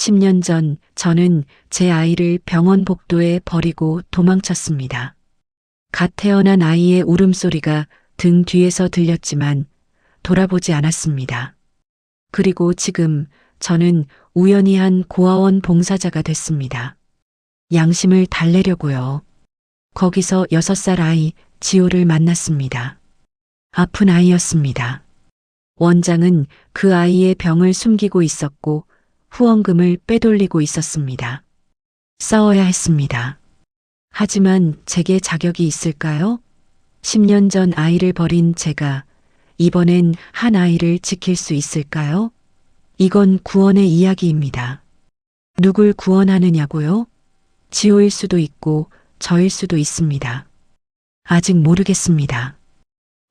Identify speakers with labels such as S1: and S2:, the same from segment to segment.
S1: 10년 전 저는 제 아이를 병원 복도에 버리고 도망쳤습니다. 갓 태어난 아이의 울음소리가 등 뒤에서 들렸지만 돌아보지 않았습니다. 그리고 지금 저는 우연히 한 고아원 봉사자가 됐습니다. 양심을 달래려고요. 거기서 6살 아이 지호를 만났습니다. 아픈 아이였습니다. 원장은 그 아이의 병을 숨기고 있었고 후원금을 빼돌리고 있었습니다. 싸워야 했습니다. 하지만 제게 자격이 있을까요? 10년 전 아이를 버린 제가 이번엔 한 아이를 지킬 수 있을까요? 이건 구원의 이야기입니다. 누굴 구원하느냐고요? 지호일 수도 있고 저일 수도 있습니다. 아직 모르겠습니다.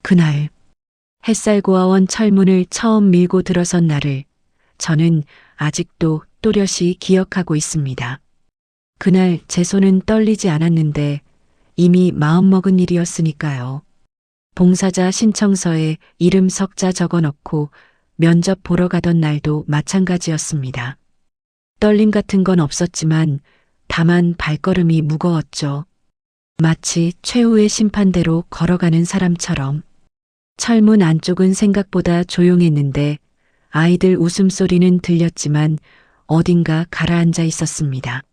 S1: 그날 햇살고아원 철문을 처음 밀고 들어선 날을 저는 아직도 또렷이 기억하고 있습니다. 그날 제 손은 떨리지 않았는데 이미 마음먹은 일이었으니까요. 봉사자 신청서에 이름 석자 적어넣고 면접 보러 가던 날도 마찬가지였습니다. 떨림 같은 건 없었지만 다만 발걸음이 무거웠죠. 마치 최후의 심판대로 걸어가는 사람처럼. 철문 안쪽은 생각보다 조용했는데 아이들 웃음소리는 들렸지만 어딘가 가라앉아 있었습니다.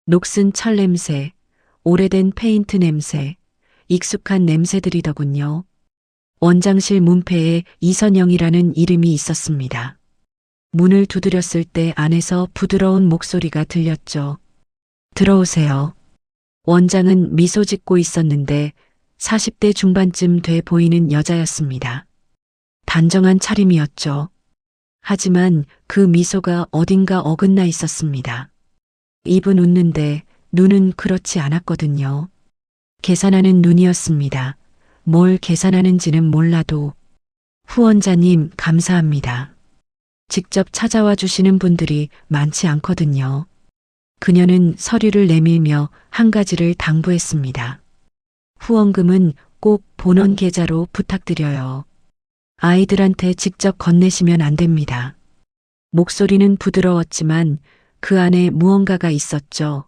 S1: 녹슨 철 냄새, 오래된 페인트 냄새, 익숙한 냄새들이더군요. 원장실 문패에 이선영이라는 이름이 있었습니다. 문을 두드렸을 때 안에서 부드러운 목소리가 들렸죠. 들어오세요. 원장은 미소 짓고 있었는데 40대 중반쯤 돼 보이는 여자였습니다. 단정한 차림이었죠. 하지만 그 미소가 어딘가 어긋나 있었습니다. 입은 웃는데 눈은 그렇지 않았거든요. 계산하는 눈이었습니다. 뭘 계산하는지는 몰라도. 후원자님 감사합니다. 직접 찾아와 주시는 분들이 많지 않거든요. 그녀는 서류를 내밀며 한 가지를 당부했습니다. 후원금은 꼭 본원 계좌로 부탁드려요. 아이들한테 직접 건네시면 안 됩니다. 목소리는 부드러웠지만 그 안에 무언가가 있었죠.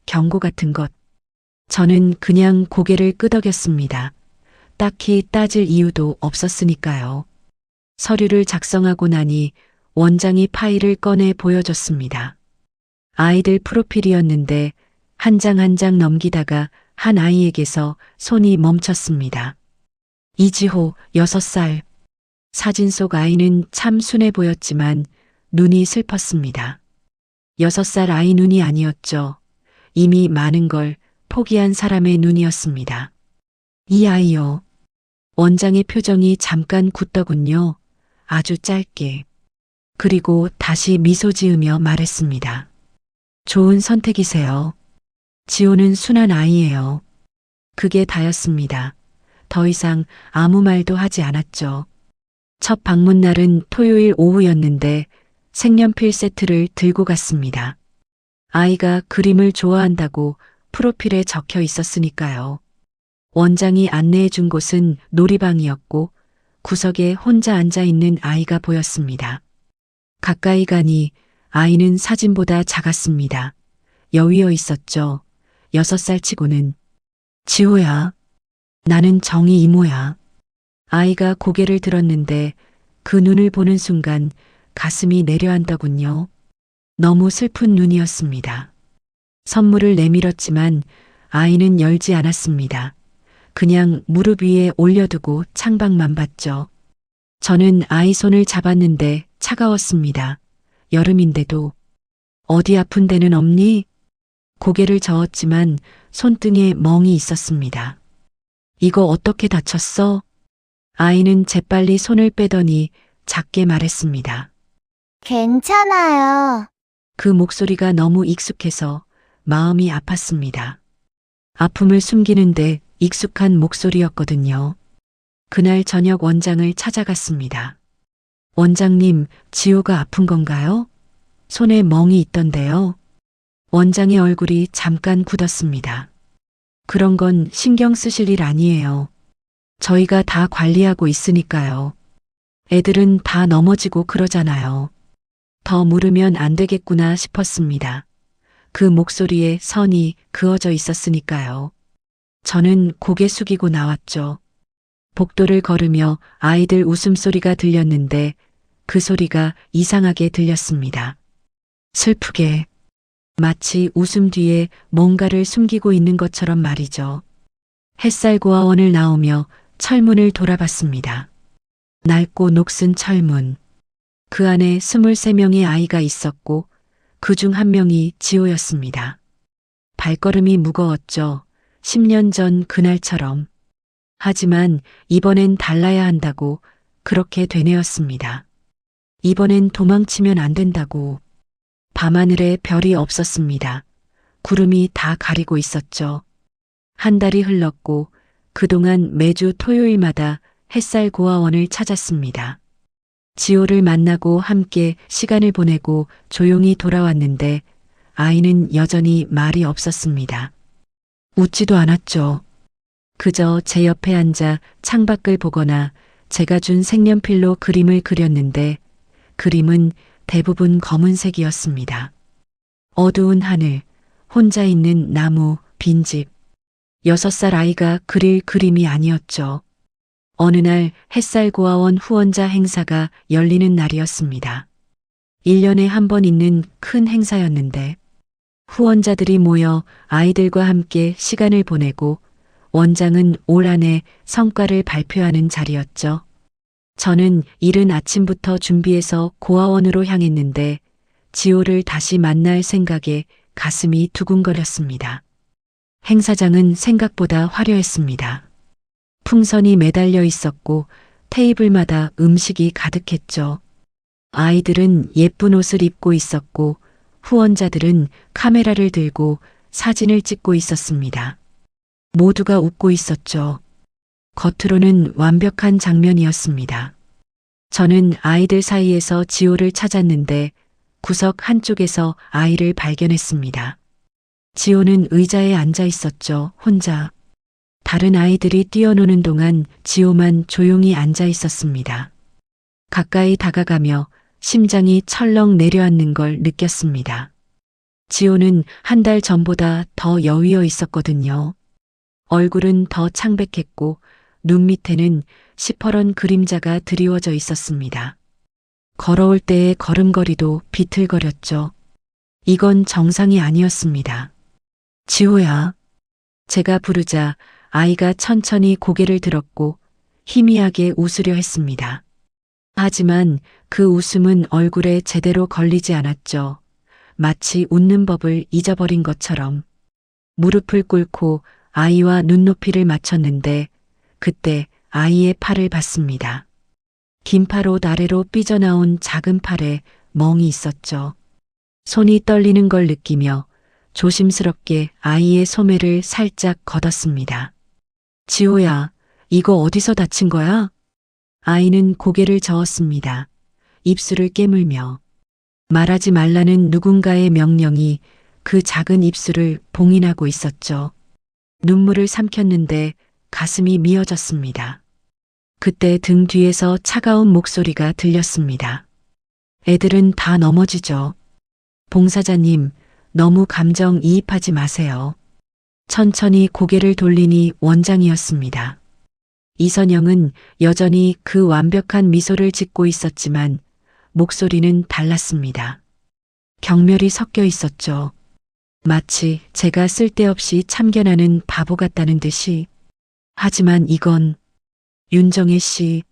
S1: 경고 같은 것. 저는 그냥 고개를 끄덕였습니다. 딱히 따질 이유도 없었으니까요. 서류를 작성하고 나니 원장이 파일을 꺼내 보여줬습니다. 아이들 프로필이었는데 한 장 한 장 넘기다가 한 아이에게서 손이 멈췄습니다. 이지호 6살. 사진 속 아이는 참 순해 보였지만 눈이 슬펐습니다. 6살 아이 눈이 아니었죠. 이미 많은 걸 포기한 사람의 눈이었습니다. 이 아이요. 원장의 표정이 잠깐 굳더군요. 아주 짧게. 그리고 다시 미소 지으며 말했습니다. 좋은 선택이세요. 지호는 순한 아이예요. 그게 다였습니다. 더 이상 아무 말도 하지 않았죠. 첫 방문 날은 토요일 오후였는데 색연필 세트를 들고 갔습니다. 아이가 그림을 좋아한다고 프로필에 적혀 있었으니까요. 원장이 안내해 준 곳은 놀이방이었고 구석에 혼자 앉아 있는 아이가 보였습니다. 가까이 가니 아이는 사진보다 작았습니다. 여위어 있었죠. 6살 치고는. 지호야. 나는 정희 이모야. 아이가 고개를 들었는데 그 눈을 보는 순간 가슴이 내려앉더군요. 너무 슬픈 눈이었습니다. 선물을 내밀었지만 아이는 열지 않았습니다. 그냥 무릎 위에 올려두고 창밖만 봤죠. 저는 아이 손을 잡았는데 차가웠습니다. 여름인데도. 어디 아픈 데는 없니? 고개를 저었지만 손등에 멍이 있었습니다. 이거 어떻게 다쳤어? 아이는 재빨리 손을 빼더니 작게 말했습니다.
S2: 괜찮아요.
S1: 그 목소리가 너무 익숙해서 마음이 아팠습니다. 아픔을 숨기는데 익숙한 목소리였거든요. 그날 저녁 원장을 찾아갔습니다. 원장님, 지호가 아픈 건가요? 손에 멍이 있던데요. 원장의 얼굴이 잠깐 굳었습니다. 그런 건 신경 쓰실 일 아니에요. 저희가 다 관리하고 있으니까요. 애들은 다 넘어지고 그러잖아요. 더 물으면 안 되겠구나 싶었습니다. 그 목소리에 선이 그어져 있었으니까요. 저는 고개 숙이고 나왔죠. 복도를 걸으며 아이들 웃음소리가 들렸는데 그 소리가 이상하게 들렸습니다. 슬프게. 마치 웃음 뒤에 뭔가를 숨기고 있는 것처럼 말이죠. 햇살고아원을 나오며 철문을 돌아봤습니다. 낡고 녹슨 철문. 그 안에 23명의 아이가 있었고 그 중 한 명이 지호였습니다. 발걸음이 무거웠죠. 10년 전 그날처럼. 하지만 이번엔 달라야 한다고 그렇게 되뇌었습니다. 이번엔 도망치면 안 된다고. 밤하늘에 별이 없었습니다. 구름이 다 가리고 있었죠. 한 달이 흘렀고 그동안 매주 토요일마다 햇살고아원을 찾았습니다. 지호를 만나고 함께 시간을 보내고 조용히 돌아왔는데 아이는 여전히 말이 없었습니다. 웃지도 않았죠. 그저 제 옆에 앉아 창밖을 보거나 제가 준 색연필로 그림을 그렸는데 그림은 대부분 검은색이었습니다. 어두운 하늘, 혼자 있는 나무, 빈집. 6살 아이가 그릴 그림이 아니었죠. 어느 날 햇살고아원 후원자 행사가 열리는 날이었습니다. 1년에 한 번 있는 큰 행사였는데 후원자들이 모여 아이들과 함께 시간을 보내고 원장은 올 한해 성과를 발표하는 자리였죠. 저는 이른 아침부터 준비해서 고아원으로 향했는데 지호를 다시 만날 생각에 가슴이 두근거렸습니다. 행사장은 생각보다 화려했습니다. 풍선이 매달려 있었고 테이블마다 음식이 가득했죠. 아이들은 예쁜 옷을 입고 있었고 후원자들은 카메라를 들고 사진을 찍고 있었습니다. 모두가 웃고 있었죠. 겉으로는 완벽한 장면이었습니다. 저는 아이들 사이에서 지호를 찾았는데 구석 한쪽에서 아이를 발견했습니다. 지호는 의자에 앉아 있었죠. 혼자. 다른 아이들이 뛰어노는 동안 지호만 조용히 앉아 있었습니다. 가까이 다가가며 심장이 철렁 내려앉는 걸 느꼈습니다. 지호는 한 달 전보다 더 여위어 있었거든요. 얼굴은 더 창백했고 눈 밑에는 시퍼런 그림자가 드리워져 있었습니다. 걸어올 때의 걸음걸이도 비틀거렸죠. 이건 정상이 아니었습니다. 지호야. 제가 부르자 아이가 천천히 고개를 들었고 희미하게 웃으려 했습니다. 하지만 그 웃음은 얼굴에 제대로 걸리지 않았죠. 마치 웃는 법을 잊어버린 것처럼. 무릎을 꿇고 아이와 눈높이를 맞췄는데 그때 아이의 팔을 봤습니다. 긴 팔옷 아래로 삐져나온 작은 팔에 멍이 있었죠. 손이 떨리는 걸 느끼며 조심스럽게 아이의 소매를 살짝 걷었습니다. 지호야, 이거 어디서 다친 거야? 아이는 고개를 저었습니다. 입술을 깨물며. 말하지 말라는 누군가의 명령이 그 작은 입술을 봉인하고 있었죠. 눈물을 삼켰는데 가슴이 미어졌습니다. 그때 등 뒤에서 차가운 목소리가 들렸습니다. 애들은 다 넘어지죠. 봉사자님, 너무 감정이입하지 마세요. 천천히 고개를 돌리니 원장이었습니다. 이선영은 여전히 그 완벽한 미소를 짓고 있었지만 목소리는 달랐습니다. 경멸이 섞여 있었죠. 마치 제가 쓸데없이 참견하는 바보 같다는 듯이. 하지만 이건 윤정혜 씨.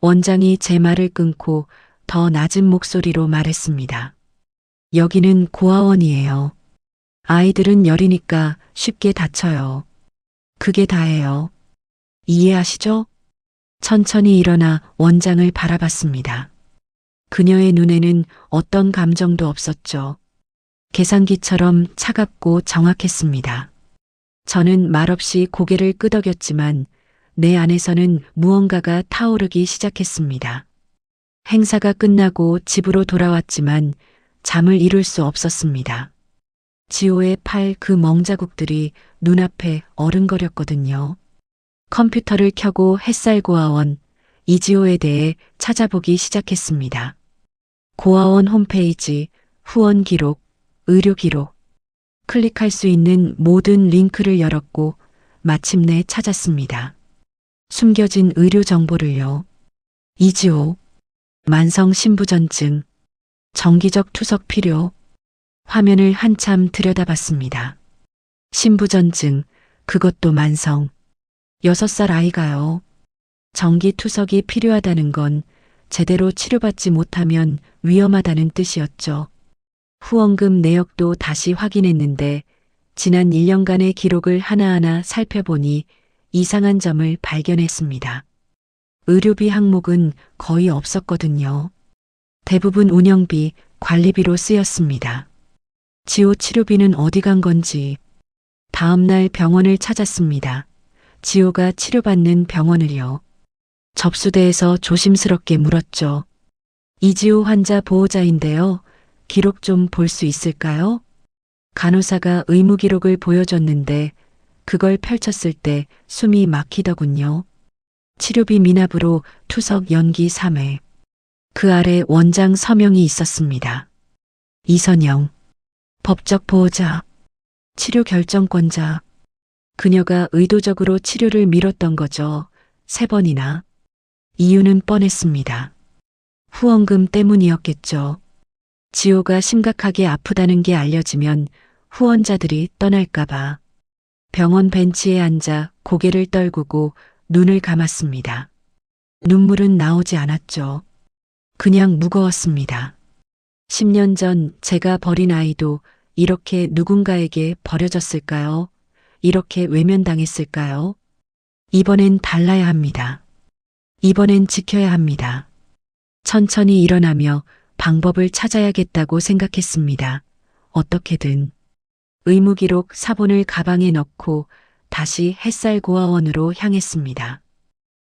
S1: 원장이 제 말을 끊고 더 낮은 목소리로 말했습니다. 여기는 고아원이에요. 아이들은 여리니까 쉽게 다쳐요. 그게 다예요. 이해하시죠? 천천히 일어나 원장을 바라봤습니다. 그녀의 눈에는 어떤 감정도 없었죠. 계산기처럼 차갑고 정확했습니다. 저는 말없이 고개를 끄덕였지만 내 안에서는 무언가가 타오르기 시작했습니다. 행사가 끝나고 집으로 돌아왔지만 잠을 이룰 수 없었습니다. 지호의 팔 그 멍자국들이 눈앞에 어른거렸거든요. 컴퓨터를 켜고 햇살고아원 이지호에 대해 찾아보기 시작했습니다. 고아원 홈페이지, 후원 기록, 의료 기록. 클릭할 수 있는 모든 링크를 열었고 마침내 찾았습니다. 숨겨진 의료 정보를요. 이지호, 만성 신부전증, 정기적 투석 필요. 화면을 한참 들여다봤습니다. 신부전증, 그것도 만성. 6살 아이가요. 정기 투석이 필요하다는 건 제대로 치료받지 못하면 위험하다는 뜻이었죠. 후원금 내역도 다시 확인했는데 지난 1년간의 기록을 하나하나 살펴보니 이상한 점을 발견했습니다. 의료비 항목은 거의 없었거든요. 대부분 운영비, 관리비로 쓰였습니다. 지호 치료비는 어디 간 건지. 다음 날 병원을 찾았습니다. 지호가 치료받는 병원을요. 접수대에서 조심스럽게 물었죠. 이지호 환자 보호자인데요. 기록 좀 볼 수 있을까요? 간호사가 의무 기록을 보여줬는데 그걸 펼쳤을 때 숨이 막히더군요. 치료비 미납으로 투석 연기 3회. 그 아래 원장 서명이 있었습니다. 이선영, 법적 보호자, 치료 결정권자. 그녀가 의도적으로 치료를 미뤘던 거죠. 3번이나. 이유는 뻔했습니다. 후원금 때문이었겠죠. 지호가 심각하게 아프다는 게 알려지면 후원자들이 떠날까봐. 병원 벤치에 앉아 고개를 떨구고 눈을 감았습니다. 눈물은 나오지 않았죠. 그냥 무거웠습니다. 10년 전 제가 버린 아이도 이렇게 누군가에게 버려졌을까요? 이렇게 외면당했을까요? 이번엔 달라야 합니다. 이번엔 지켜야 합니다. 천천히 일어나며 방법을 찾아야겠다고 생각했습니다. 어떻게든. 의무기록 사본을 가방에 넣고 다시 햇살고아원으로 향했습니다.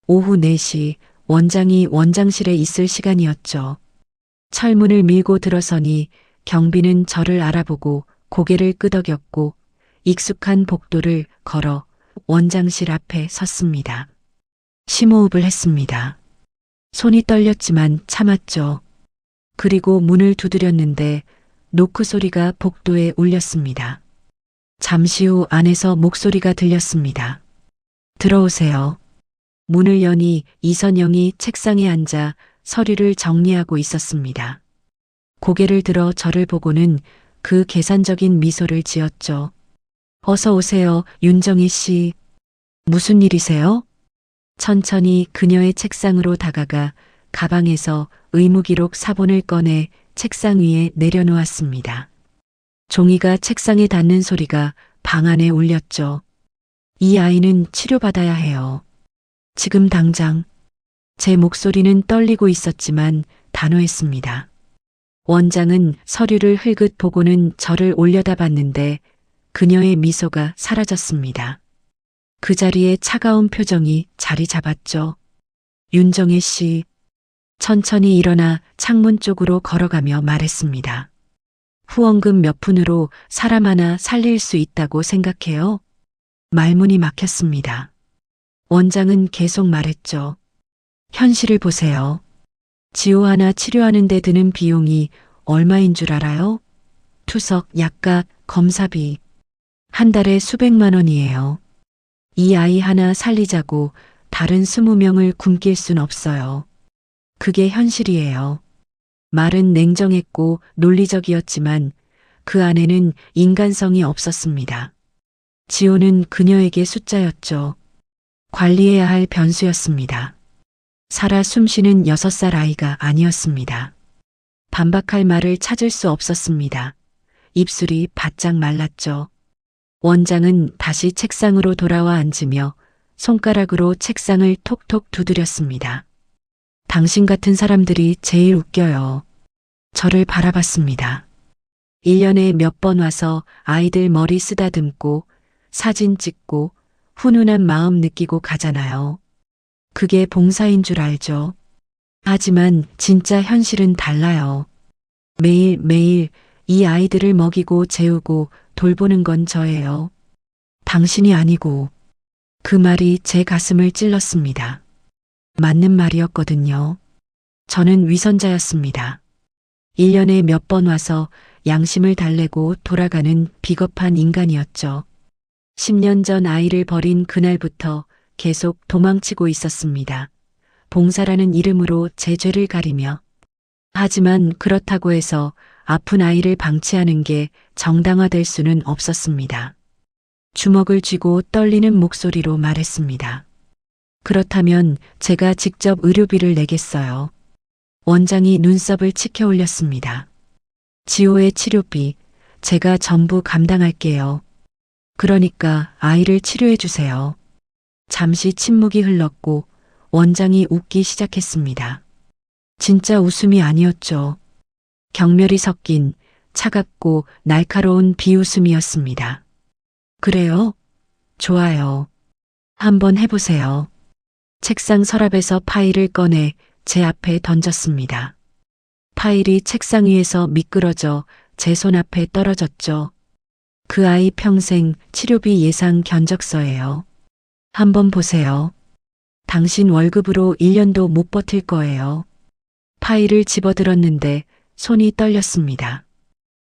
S1: 오후 4시 원장이 원장실에 있을 시간이었죠. 철문을 밀고 들어서니 경비는 저를 알아보고 고개를 끄덕였고 익숙한 복도를 걸어 원장실 앞에 섰습니다. 심호흡을 했습니다. 손이 떨렸지만 참았죠. 그리고 문을 두드렸는데 노크 소리가 복도에 울렸습니다. 잠시 후 안에서 목소리가 들렸습니다. 들어오세요. 문을 여니 이선영이 책상에 앉아 서류를 정리하고 있었습니다. 고개를 들어 저를 보고는 그 계산적인 미소를 지었죠. 어서 오세요, 윤정희 씨. 무슨 일이세요? 천천히 그녀의 책상으로 다가가 가방에서 의무기록 사본을 꺼내 책상 위에 내려놓았습니다. 종이가 책상에 닿는 소리가 방 안에 울렸죠. 이 아이는 치료받아야 해요. 지금 당장. 제 목소리는 떨리고 있었지만 단호했습니다. 원장은 서류를 흘긋 보고는 저를 올려다봤는데 그녀의 미소가 사라졌습니다. 그 자리에 차가운 표정이 자리 잡았죠. 윤정혜 씨. 천천히 일어나 창문 쪽으로 걸어가며 말했습니다. 후원금 몇 푼으로 사람 하나 살릴 수 있다고 생각해요? 말문이 막혔습니다. 원장은 계속 말했죠. 현실을 보세요. 지호 하나 치료하는 데 드는 비용이 얼마인 줄 알아요? 투석, 약값, 검사비. 한 달에 수백만 원이에요. 이 아이 하나 살리자고 다른 20명을 굶길 순 없어요. 그게 현실이에요. 말은 냉정했고 논리적이었지만 그 안에는 인간성이 없었습니다. 지호는 그녀에게 숫자였죠. 관리해야 할 변수였습니다. 살아 숨쉬는 6살 아이가 아니었습니다. 반박할 말을 찾을 수 없었습니다. 입술이 바짝 말랐죠. 원장은 다시 책상으로 돌아와 앉으며 손가락으로 책상을 톡톡 두드렸습니다. 당신 같은 사람들이 제일 웃겨요. 저를 바라봤습니다. 1년에 몇 번 와서 아이들 머리 쓰다듬고 사진 찍고 훈훈한 마음 느끼고 가잖아요. 그게 봉사인 줄 알죠. 하지만 진짜 현실은 달라요. 매일매일 이 아이들을 먹이고 재우고 돌보는 건 저예요. 당신이 아니고. 그 말이 제 가슴을 찔렀습니다. 맞는 말이었거든요. 저는 위선자였습니다. 1년에 몇 번 와서 양심을 달래고 돌아가는 비겁한 인간이었죠. 10년 전 아이를 버린 그날부터 계속 도망치고 있었습니다. 봉사라는 이름으로 제 죄를 가리며. 하지만 그렇다고 해서 아픈 아이를 방치하는 게 정당화될 수는 없었습니다. 주먹을 쥐고 떨리는 목소리로 말했습니다. 그렇다면 제가 직접 의료비를 내겠어요. 원장이 눈썹을 치켜 올렸습니다. 지호의 치료비, 제가 전부 감당할게요. 그러니까 아이를 치료해 주세요. 잠시 침묵이 흘렀고 원장이 웃기 시작했습니다. 진짜 웃음이 아니었죠. 경멸이 섞인 차갑고 날카로운 비웃음이었습니다. 그래요? 좋아요. 한번 해보세요. 책상 서랍에서 파일을 꺼내 제 앞에 던졌습니다. 파일이 책상 위에서 미끄러져 제 손 앞에 떨어졌죠. 그 아이 평생 치료비 예상 견적서예요. 한번 보세요. 당신 월급으로 1년도 못 버틸 거예요. 파일을 집어들었는데 손이 떨렸습니다.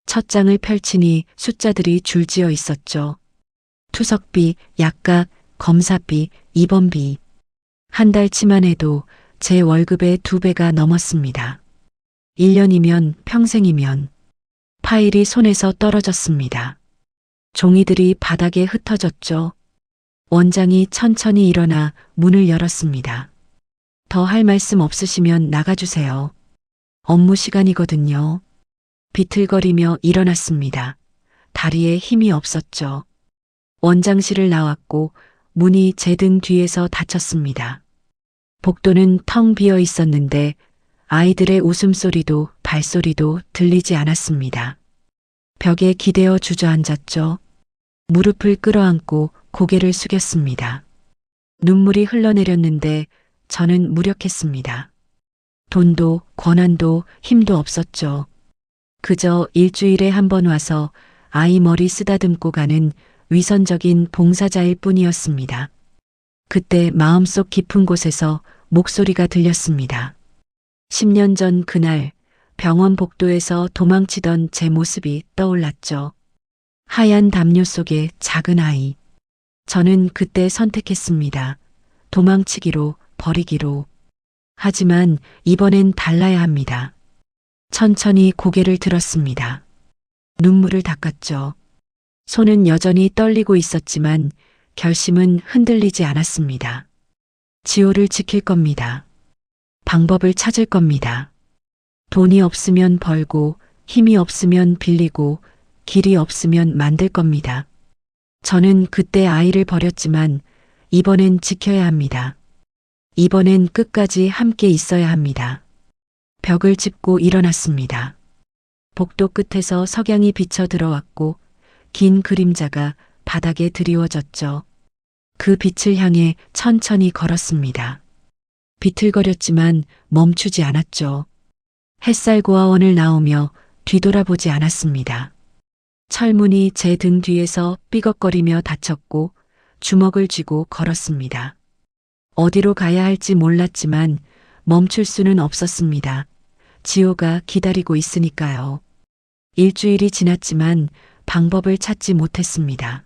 S1: 첫 장을 펼치니 숫자들이 줄지어 있었죠. 투석비, 약값, 검사비, 입원비. 한 달치만 해도 제 월급의 2배가 넘었습니다. 1년이면 평생이면. 파일이 손에서 떨어졌습니다. 종이들이 바닥에 흩어졌죠. 원장이 천천히 일어나 문을 열었습니다. 더 할 말씀 없으시면 나가주세요. 업무 시간이거든요. 비틀거리며 일어났습니다. 다리에 힘이 없었죠. 원장실을 나왔고 문이 제 등 뒤에서 닫혔습니다. 복도는 텅 비어 있었는데 아이들의 웃음소리도 발소리도 들리지 않았습니다. 벽에 기대어 주저앉았죠. 무릎을 끌어안고 고개를 숙였습니다. 눈물이 흘러내렸는데 저는 무력했습니다. 돈도 권한도 힘도 없었죠. 그저 일주일에 한 번 와서 아이 머리 쓰다듬고 가는 위선적인 봉사자일 뿐이었습니다. 그때 마음속 깊은 곳에서 목소리가 들렸습니다. 10년 전 그날 병원 복도에서 도망치던 제 모습이 떠올랐죠. 하얀 담요 속에 작은 아이. 저는 그때 선택했습니다. 도망치기로, 버리기로. 하지만 이번엔 달라야 합니다. 천천히 고개를 들었습니다. 눈물을 닦았죠. 손은 여전히 떨리고 있었지만 결심은 흔들리지 않았습니다. 지호를 지킬 겁니다. 방법을 찾을 겁니다. 돈이 없으면 벌고, 힘이 없으면 빌리고, 길이 없으면 만들 겁니다. 저는 그때 아이를 버렸지만 이번엔 지켜야 합니다. 이번엔 끝까지 함께 있어야 합니다. 벽을 짚고 일어났습니다. 복도 끝에서 석양이 비쳐 들어왔고 긴 그림자가 바닥에 드리워졌죠. 그 빛을 향해 천천히 걸었습니다. 비틀거렸지만 멈추지 않았죠. 햇살 고아원을 나오며 뒤돌아보지 않았습니다. 철문이 제 등 뒤에서 삐걱거리며 닫혔고 주먹을 쥐고 걸었습니다. 어디로 가야 할지 몰랐지만 멈출 수는 없었습니다. 지호가 기다리고 있으니까요. 일주일이 지났지만 방법을 찾지 못했습니다.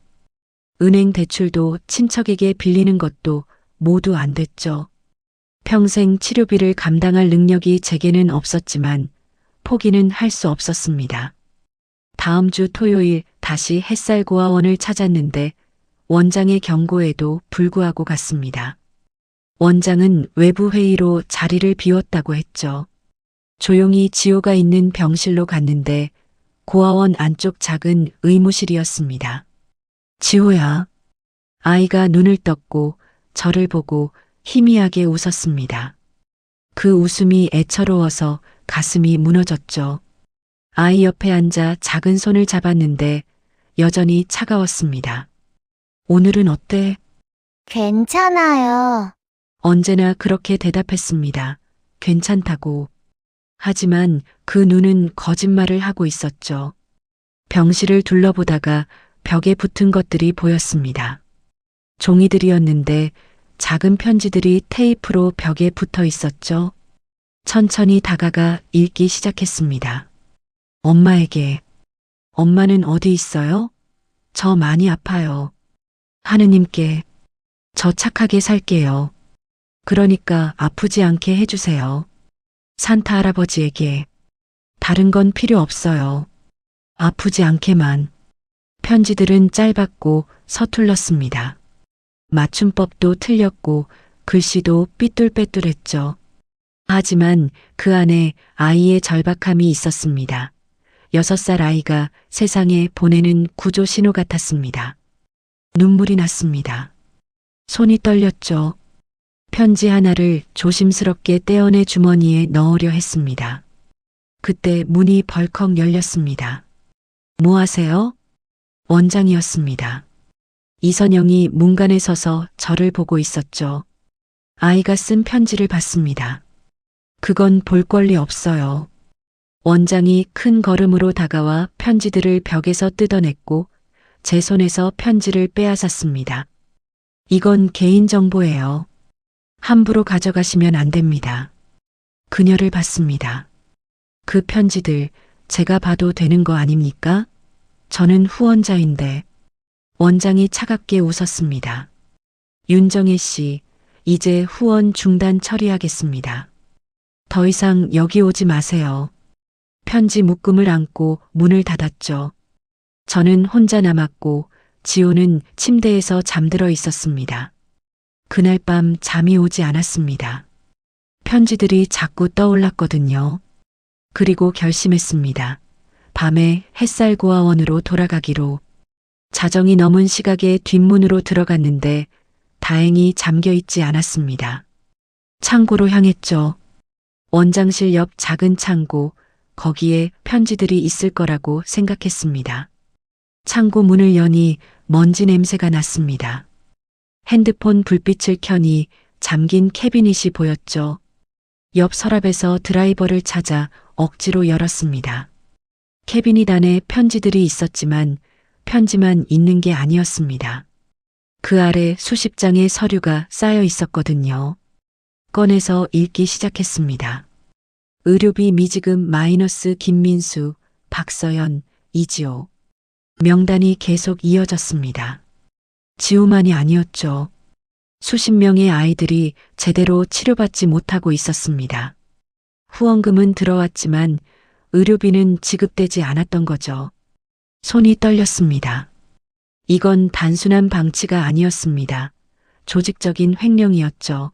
S1: 은행 대출도 친척에게 빌리는 것도 모두 안 됐죠. 평생 치료비를 감당할 능력이 제게는 없었지만 포기는 할 수 없었습니다. 다음 주 토요일 다시 햇살 고아원을 찾았는데 원장의 경고에도 불구하고 갔습니다. 원장은 외부 회의로 자리를 비웠다고 했죠. 조용히 지호가 있는 병실로 갔는데 고아원 안쪽 작은 의무실이었습니다. 지호야. 아이가 눈을 떴고 저를 보고 희미하게 웃었습니다. 그 웃음이 애처로워서 가슴이 무너졌죠. 아이 옆에 앉아 작은 손을 잡았는데 여전히 차가웠습니다. 오늘은 어때?
S2: 괜찮아요.
S1: 언제나 그렇게 대답했습니다. 괜찮다고. 하지만 그 눈은 거짓말을 하고 있었죠. 병실을 둘러보다가 벽에 붙은 것들이 보였습니다. 종이들이었는데 작은 편지들이 테이프로 벽에 붙어 있었죠. 천천히 다가가 읽기 시작했습니다. 엄마에게. 엄마는 어디 있어요? 저 많이 아파요. 하느님께. 저 착하게 살게요. 그러니까 아프지 않게 해주세요. 산타 할아버지에게. 다른 건 필요 없어요. 아프지 않게만. 편지들은 짧았고 서툴렀습니다. 맞춤법도 틀렸고 글씨도 삐뚤빼뚤했죠. 하지만 그 안에 아이의 절박함이 있었습니다. 6살 아이가 세상에 보내는 구조 신호 같았습니다. 눈물이 났습니다. 손이 떨렸죠. 편지 하나를 조심스럽게 떼어내 주머니에 넣으려 했습니다. 그때 문이 벌컥 열렸습니다. 뭐 하세요? 원장이었습니다. 이선영이 문간에 서서 저를 보고 있었죠. 아이가 쓴 편지를 봤습니다. 그건 볼 권리 없어요. 원장이 큰 걸음으로 다가와 편지들을 벽에서 뜯어냈고 제 손에서 편지를 빼앗았습니다. 이건 개인정보예요. 함부로 가져가시면 안 됩니다. 그녀를 봤습니다. 그 편지들 제가 봐도 되는 거 아닙니까? 저는 후원자인데. 원장이 차갑게 웃었습니다. 윤정혜 씨, 이제 후원 중단 처리하겠습니다. 더 이상 여기 오지 마세요. 편지 묶음을 안고 문을 닫았죠. 저는 혼자 남았고 지호는 침대에서 잠들어 있었습니다. 그날 밤 잠이 오지 않았습니다. 편지들이 자꾸 떠올랐거든요. 그리고 결심했습니다. 밤에 햇살고아원으로 돌아가기로. 자정이 넘은 시각에 뒷문으로 들어갔는데 다행히 잠겨 있지 않았습니다. 창고로 향했죠. 원장실 옆 작은 창고, 거기에 편지들이 있을 거라고 생각했습니다. 창고 문을 여니 먼지 냄새가 났습니다. 핸드폰 불빛을 켜니 잠긴 캐비닛이 보였죠. 옆 서랍에서 드라이버를 찾아 억지로 열었습니다. 캐비닛 안에 편지들이 있었지만 편지만 있는 게 아니었습니다. 그 아래 수십 장의 서류가 쌓여 있었거든요. 꺼내서 읽기 시작했습니다. 의료비 미지급 마이너스 김민수, 박서연, 이지호. 명단이 계속 이어졌습니다. 지호만이 아니었죠. 수십 명의 아이들이 제대로 치료받지 못하고 있었습니다. 후원금은 들어왔지만 의료비는 지급되지 않았던 거죠. 손이 떨렸습니다. 이건 단순한 방치가 아니었습니다. 조직적인 횡령이었죠.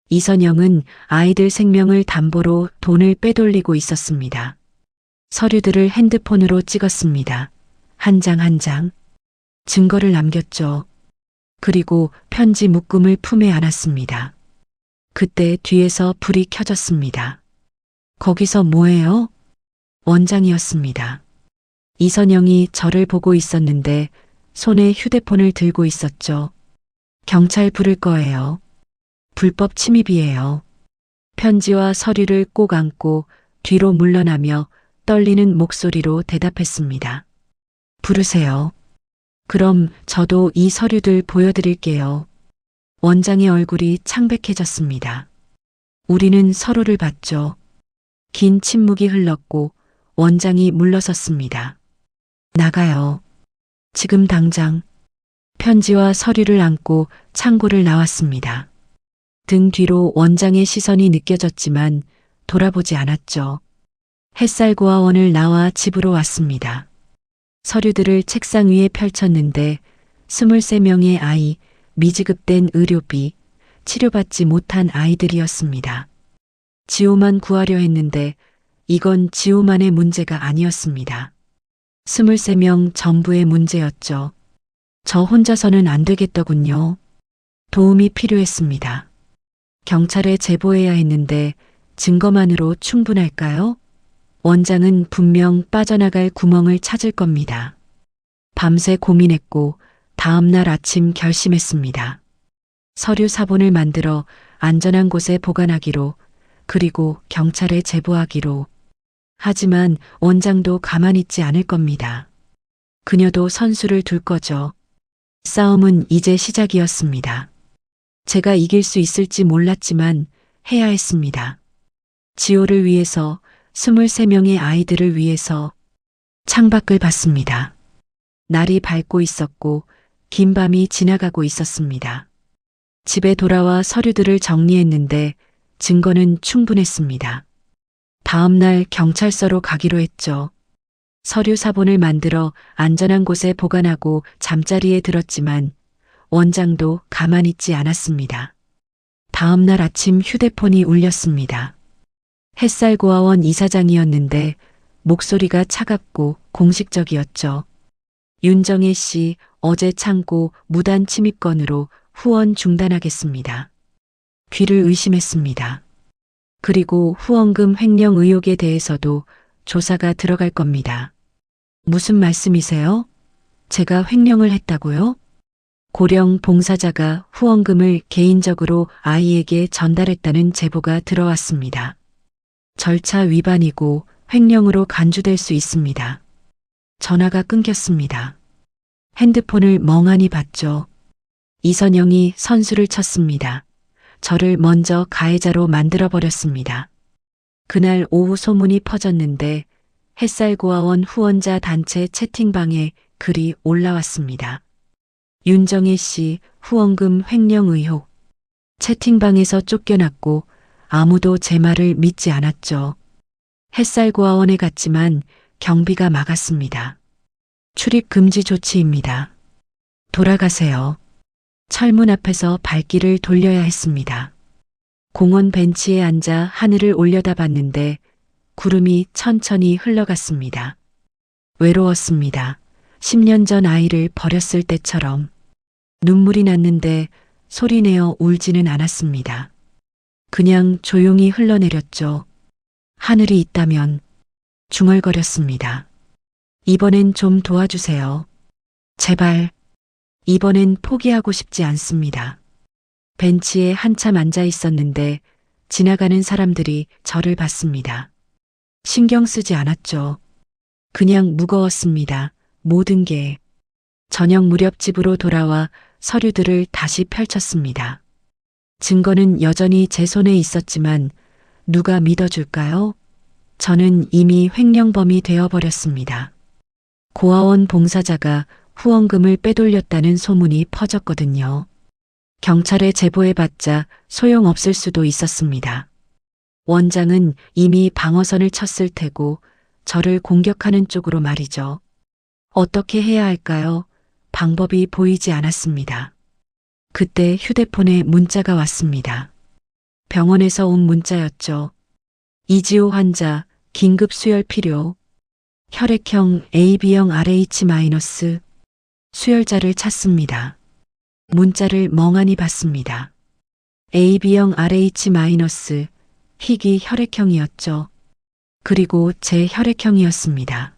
S1: 이선영은 아이들 생명을 담보로 돈을 빼돌리고 있었습니다. 서류들을 핸드폰으로 찍었습니다. 한 장 한 장. 증거를 남겼죠. 그리고 편지 묶음을 품에 안았습니다. 그때 뒤에서 불이 켜졌습니다. 거기서 뭐해요? 원장이었습니다. 이선영이 저를 보고 있었는데 손에 휴대폰을 들고 있었죠. 경찰 부를 거예요. 불법 침입이에요. 편지와 서류를 꼭 안고 뒤로 물러나며 떨리는 목소리로 대답했습니다. 부르세요. 그럼 저도 이 서류들 보여드릴게요. 원장의 얼굴이 창백해졌습니다. 우리는 서로를 봤죠. 긴 침묵이 흘렀고 원장이 물러섰습니다. 나가요. 지금 당장. 편지와 서류를 안고 창고를 나왔습니다. 등 뒤로 원장의 시선이 느껴졌지만 돌아보지 않았죠. 햇살고아원을 나와 집으로 왔습니다. 서류들을 책상 위에 펼쳤는데 23명의 아이, 미지급된 의료비, 치료받지 못한 아이들이었습니다. 지호만 구하려 했는데 이건 지호만의 문제가 아니었습니다. 23명 전부의 문제였죠. 저 혼자서는 안 되겠더군요. 도움이 필요했습니다. 경찰에 제보해야 했는데 증거만으로 충분할까요? 원장은 분명 빠져나갈 구멍을 찾을 겁니다. 밤새 고민했고 다음날 아침 결심했습니다. 서류 사본을 만들어 안전한 곳에 보관하기로, 그리고 경찰에 제보하기로. 하지만 원장도 가만히 있지 않을 겁니다. 그녀도 선수를 둘 거죠. 싸움은 이제 시작이었습니다. 제가 이길 수 있을지 몰랐지만 해야 했습니다. 지호를 위해서, 23명의 아이들을 위해서, 창밖을 봤습니다. 날이 밝고 있었고 긴 밤이 지나가고 있었습니다. 집에 돌아와 서류들을 정리했는데 증거는 충분했습니다. 다음 날 경찰서로 가기로 했죠. 서류 사본을 만들어 안전한 곳에 보관하고 잠자리에 들었지만 원장도 가만히 있지 않았습니다. 다음 날 아침 휴대폰이 울렸습니다. 햇살고아원 이사장이었는데 목소리가 차갑고 공식적이었죠. 윤정혜 씨 어제 창고 무단 침입 건으로 후원 중단하겠습니다. 귀를 의심했습니다. 그리고 후원금 횡령 의혹에 대해서도 조사가 들어갈 겁니다. 무슨 말씀이세요? 제가 횡령을 했다고요? 고령 봉사자가 후원금을 개인적으로 아이에게 전달했다는 제보가 들어왔습니다. 절차 위반이고 횡령으로 간주될 수 있습니다. 전화가 끊겼습니다. 핸드폰을 멍하니 봤죠. 이선영이 선수를 쳤습니다. 저를 먼저 가해자로 만들어버렸습니다. 그날 오후 소문이 퍼졌는데 햇살고아원 후원자 단체 채팅방에 글이 올라왔습니다. 윤정혜 씨 후원금 횡령 의혹. 채팅방에서 쫓겨났고 아무도 제 말을 믿지 않았죠. 햇살고아원에 갔지만 경비가 막았습니다. 출입 금지 조치입니다. 돌아가세요. 철문 앞에서 발길을 돌려야 했습니다. 공원 벤치에 앉아 하늘을 올려다봤는데 구름이 천천히 흘러갔습니다. 외로웠습니다. 10년 전 아이를 버렸을 때처럼. 눈물이 났는데 소리내어 울지는 않았습니다. 그냥 조용히 흘러내렸죠. 하늘이 있다면. 중얼거렸습니다. 이번엔 좀 도와주세요. 제발. 이번엔 포기하고 싶지 않습니다. 벤치에 한참 앉아 있었는데 지나가는 사람들이 저를 봤습니다. 신경 쓰지 않았죠. 그냥 무거웠습니다. 모든 게. 저녁 무렵 집으로 돌아와 서류들을 다시 펼쳤습니다. 증거는 여전히 제 손에 있었지만 누가 믿어줄까요? 저는 이미 횡령범이 되어버렸습니다. 고아원 봉사자가 후원금을 빼돌렸다는 소문이 퍼졌거든요. 경찰에 제보해봤자 소용없을 수도 있었습니다. 원장은 이미 방어선을 쳤을 테고 저를 공격하는 쪽으로 말이죠. 어떻게 해야 할까요? 방법이 보이지 않았습니다. 그때 휴대폰에 문자가 왔습니다. 병원에서 온 문자였죠. 이지호 환자 긴급 수혈 필요. 혈액형 AB형 RH- 수혈자를 찾습니다. 문자를 멍하니 봤습니다. AB형 RH- 희귀 혈액형이었죠. 그리고 제 혈액형이었습니다.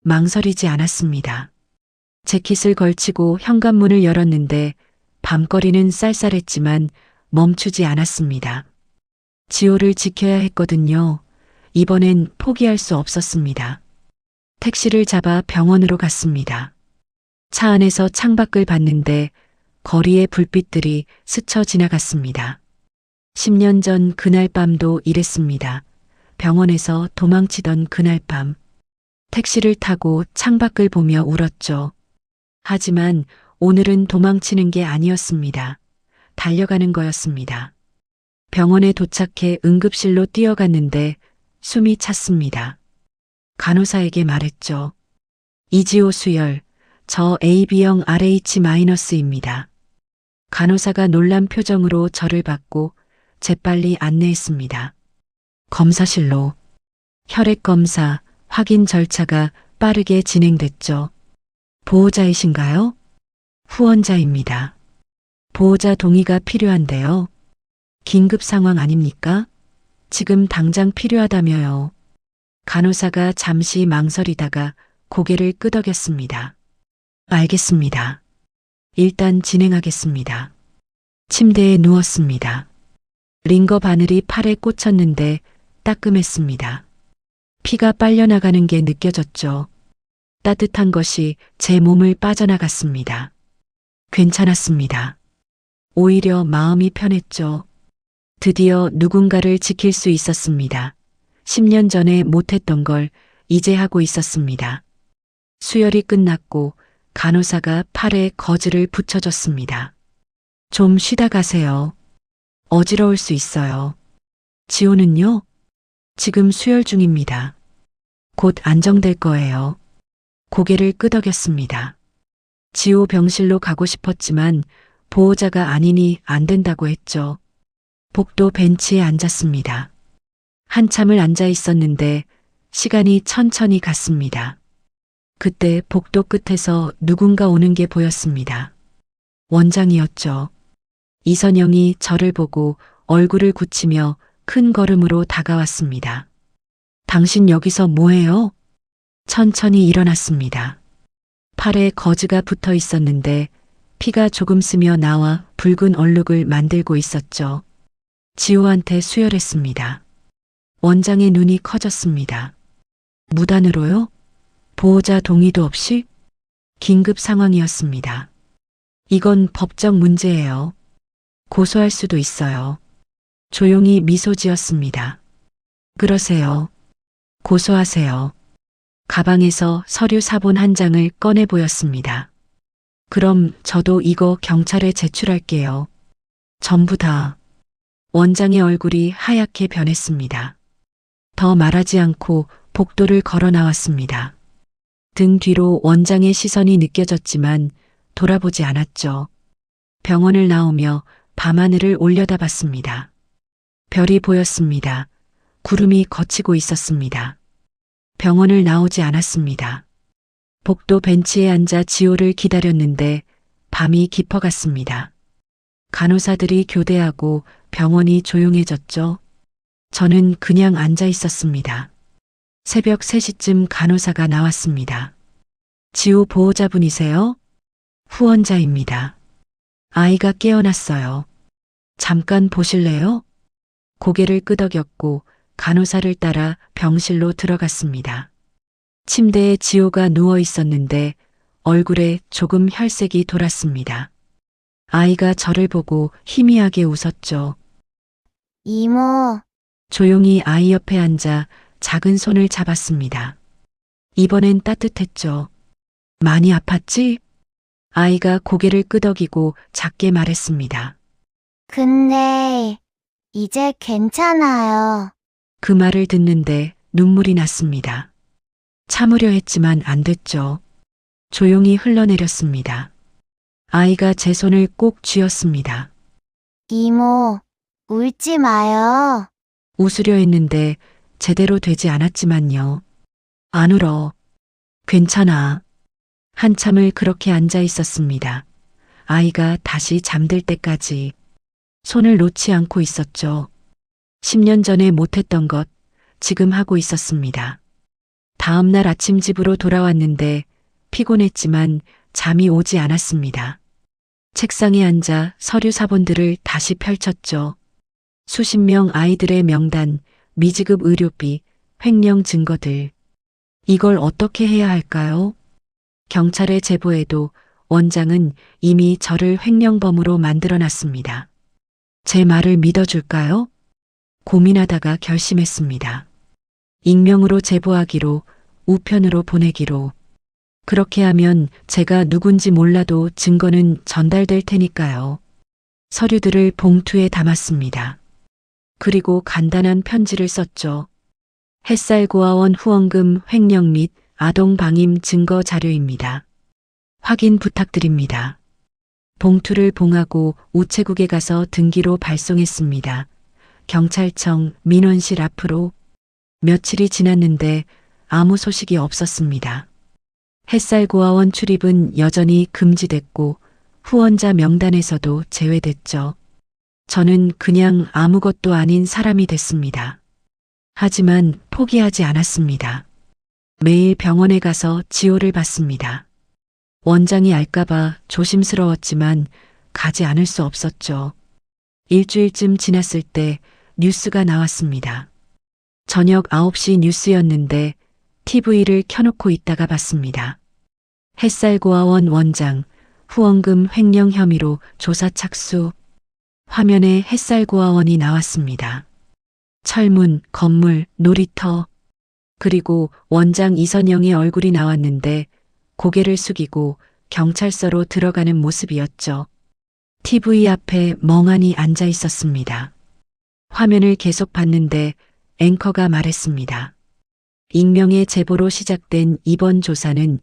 S1: 망설이지 않았습니다. 재킷을 걸치고 현관문을 열었는데 밤거리는 쌀쌀했지만 멈추지 않았습니다. 지호를 지켜야 했거든요. 이번엔 포기할 수 없었습니다. 택시를 잡아 병원으로 갔습니다. 차 안에서 창밖을 봤는데 거리의 불빛들이 스쳐 지나갔습니다. 10년 전 그날 밤도 이랬습니다. 병원에서 도망치던 그날 밤. 택시를 타고 창밖을 보며 울었죠. 하지만 오늘은 도망치는 게 아니었습니다. 달려가는 거였습니다. 병원에 도착해 응급실로 뛰어갔는데 숨이 찼습니다. 간호사에게 말했죠. 이지호 수혈, 저 AB형 RH-입니다. 간호사가 놀란 표정으로 저를 받고 재빨리 안내했습니다. 검사실로. 혈액 검사, 확인 절차가 빠르게 진행됐죠. 보호자이신가요? 후원자입니다. 보호자 동의가 필요한데요. 긴급 상황 아닙니까? 지금 당장 필요하다며요. 간호사가 잠시 망설이다가 고개를 끄덕였습니다. 알겠습니다. 일단 진행하겠습니다. 침대에 누웠습니다. 링거 바늘이 팔에 꽂혔는데 따끔했습니다. 피가 빨려나가는 게 느껴졌죠. 따뜻한 것이 제 몸을 빠져나갔습니다. 괜찮았습니다. 오히려 마음이 편했죠. 드디어 누군가를 지킬 수 있었습니다. 10년 전에 못했던 걸 이제 하고 있었습니다. 수혈이 끝났고 간호사가 팔에 거즈를 붙여줬습니다. 좀 쉬다 가세요. 어지러울 수 있어요. 지호는요? 지금 수혈 중입니다. 곧 안정될 거예요. 고개를 끄덕였습니다. 지호 병실로 가고 싶었지만 보호자가 아니니 안 된다고 했죠. 복도 벤치에 앉았습니다. 한참을 앉아 있었는데 시간이 천천히 갔습니다. 그때 복도 끝에서 누군가 오는 게 보였습니다. 원장이었죠. 이선영이 저를 보고 얼굴을 굳히며 큰 걸음으로 다가왔습니다. 당신 여기서 뭐해요? 천천히 일어났습니다. 팔에 거즈가 붙어 있었는데 피가 조금 스며 나와 붉은 얼룩을 만들고 있었죠. 지호한테 수혈했습니다. 원장의 눈이 커졌습니다. 무단으로요? 보호자 동의도 없이? 긴급 상황이었습니다. 이건 법적 문제예요. 고소할 수도 있어요. 조용히 미소 지었습니다. 그러세요. 고소하세요. 가방에서 서류 사본 한 장을 꺼내 보였습니다. 그럼 저도 이거 경찰에 제출할게요. 전부 다. 원장의 얼굴이 하얗게 변했습니다. 더 말하지 않고 복도를 걸어 나왔습니다. 등 뒤로 원장의 시선이 느껴졌지만 돌아보지 않았죠. 병원을 나오며 밤하늘을 올려다봤습니다. 별이 보였습니다. 구름이 걷히고 있었습니다. 병원을 나오지 않았습니다. 복도 벤치에 앉아 지호를 기다렸는데 밤이 깊어갔습니다. 간호사들이 교대하고 병원이 조용해졌죠. 저는 그냥 앉아 있었습니다. 새벽 3시쯤 간호사가 나왔습니다. 지호 보호자분이세요? 후원자입니다. 아이가 깨어났어요. 잠깐 보실래요? 고개를 끄덕였고 간호사를 따라 병실로 들어갔습니다. 침대에 지호가 누워 있었는데 얼굴에 조금 혈색이 돌았습니다. 아이가 저를 보고 희미하게 웃었죠.
S2: 이모,
S1: 조용히 아이 옆에 앉아 작은 손을 잡았습니다. 이번엔 따뜻했죠. 많이 아팠지? 아이가 고개를 끄덕이고 작게 말했습니다.
S2: 근데 이제 괜찮아요.
S1: 그 말을 듣는데 눈물이 났습니다. 참으려 했지만 안 됐죠. 조용히 흘러내렸습니다. 아이가 제 손을 꼭 쥐었습니다.
S2: 이모, 울지 마요.
S1: 웃으려 했는데 제대로 되지 않았지만요. 안 울어. 괜찮아. 한참을 그렇게 앉아 있었습니다. 아이가 다시 잠들 때까지 손을 놓지 않고 있었죠. 10년 전에 못했던 것 지금 하고 있었습니다. 다음 날 아침 집으로 돌아왔는데 피곤했지만 잠이 오지 않았습니다. 책상에 앉아 서류 사본들을 다시 펼쳤죠. 수십 명 아이들의 명단, 미지급 의료비, 횡령 증거들. 이걸 어떻게 해야 할까요? 경찰에 제보해도 원장은 이미 저를 횡령범으로 만들어놨습니다. 제 말을 믿어줄까요? 고민하다가 결심했습니다. 익명으로 제보하기로, 우편으로 보내기로. 그렇게 하면 제가 누군지 몰라도 증거는 전달될 테니까요. 서류들을 봉투에 담았습니다. 그리고 간단한 편지를 썼죠. 햇살고아원 후원금 횡령 및 아동 방임 증거 자료입니다. 확인 부탁드립니다. 봉투를 봉하고 우체국에 가서 등기로 발송했습니다. 경찰청 민원실 앞으로. 며칠이 지났는데 아무 소식이 없었습니다. 햇살고아원 출입은 여전히 금지됐고 후원자 명단에서도 제외됐죠. 저는 그냥 아무것도 아닌 사람이 됐습니다. 하지만 포기하지 않았습니다. 매일 병원에 가서 지호를 봤습니다. 원장이 알까봐 조심스러웠지만 가지 않을 수 없었죠. 일주일쯤 지났을 때 뉴스가 나왔습니다. 저녁 9시 뉴스였는데 TV를 켜놓고 있다가 봤습니다. 햇살고아원 원장 후원금 횡령 혐의로 조사 착수. 화면에 햇살고아원이 나왔습니다. 철문, 건물, 놀이터, 그리고 원장 이선영의 얼굴이 나왔는데 고개를 숙이고 경찰서로 들어가는 모습이었죠. TV 앞에 멍하니 앉아 있었습니다. 화면을 계속 봤는데 앵커가 말했습니다. 익명의 제보로 시작된 이번 조사는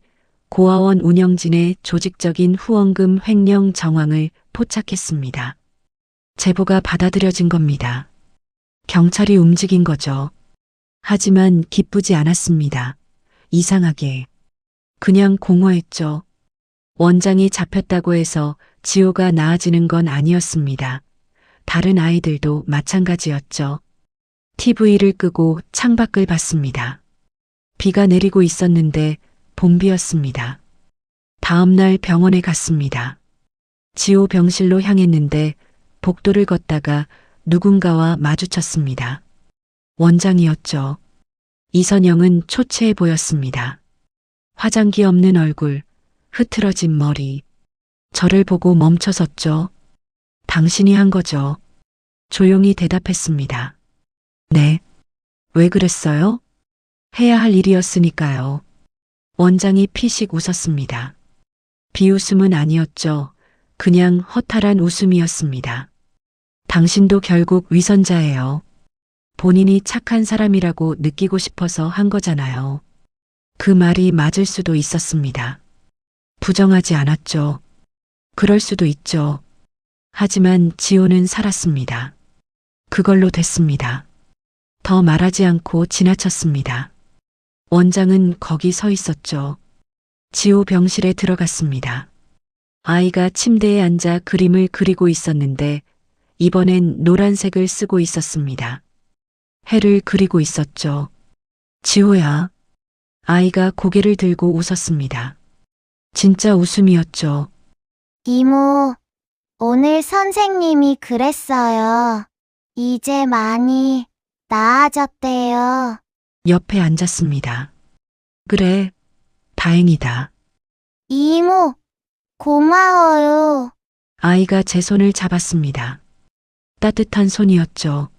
S1: 고아원 운영진의 조직적인 후원금 횡령 정황을 포착했습니다. 제보가 받아들여진 겁니다. 경찰이 움직인 거죠. 하지만 기쁘지 않았습니다. 이상하게. 그냥 공허했죠. 원장이 잡혔다고 해서 지호가 나아지는 건 아니었습니다. 다른 아이들도 마찬가지였죠. TV를 끄고 창밖을 봤습니다. 비가 내리고 있었는데 봄비였습니다. 다음 날 병원에 갔습니다. 지호 병실로 향했는데 복도를 걷다가 누군가와 마주쳤습니다. 원장이었죠. 이선영은 초췌해 보였습니다. 화장기 없는 얼굴, 흐트러진 머리. 저를 보고 멈춰섰죠. 당신이 한 거죠. 조용히 대답했습니다. 네. 왜 그랬어요? 해야 할 일이었으니까요. 원장이 피식 웃었습니다. 비웃음은 아니었죠. 그냥 허탈한 웃음이었습니다. 당신도 결국 위선자예요. 본인이 착한 사람이라고 느끼고 싶어서 한 거잖아요. 그 말이 맞을 수도 있었습니다. 부정하지 않았죠. 그럴 수도 있죠. 하지만 지호는 살았습니다. 그걸로 됐습니다. 더 말하지 않고 지나쳤습니다. 원장은 거기 서 있었죠. 지호 병실에 들어갔습니다. 아이가 침대에 앉아 그림을 그리고 있었는데 이번엔 노란색을 쓰고 있었습니다. 해를 그리고 있었죠. 지호야. 아이가 고개를 들고 웃었습니다. 진짜 웃음이었죠.
S2: 이모, 오늘 선생님이 그랬어요. 이제 많이 나아졌대요.
S1: 옆에 앉았습니다. 그래, 다행이다.
S2: 이모, 고마워요.
S1: 아이가 제 손을 잡았습니다. 따뜻한 손이었죠.